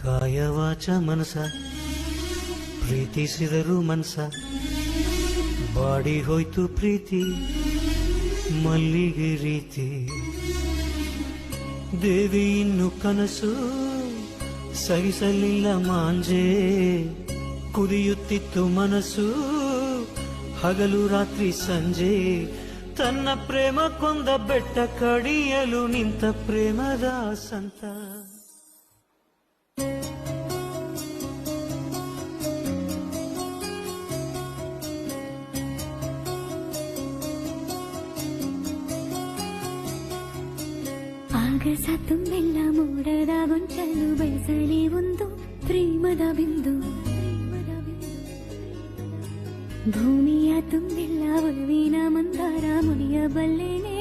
ಕಾಯವಾಚ ಮನಸ ಪ್ರೀತಿಸಿದರು ಮನಸ ಬಾಡಿ ಹೋಯ್ತು ಪ್ರೀತಿ ಮಲ್ಲಿಗೆ ರೀತಿ ದೇವಿ ಇನ್ನು ಕನಸು ಸಹಿಸಲಿಲ್ಲ ಮಾಂಜೆ ಕುದಿಯುತ್ತಿತ್ತು ಮನಸ್ಸು ಹಗಲು ರಾತ್ರಿ ಸಂಜೆ ತನ್ನ ಪ್ರೇಮ ಕೊಂದ ಬೆಟ್ಟ ಕಡಿಯಲು ನಿಂತ ಪ್ರೇಮದ ಸಂತ ಆಗಸ ತುಂಬೆಲ್ಲ ಮೋಡದ ಗೊಂಚಲು ಬಯಸಲಿ ಒಂದು ಪ್ರೇಮದ ಬಿಂದು ಭೂಮಿಯ ತುಂಬೆಲ್ಲ ಒಲವಿನ ಮಂದಾರ ಮುನಿಯಬಲ್ಲೇನೆ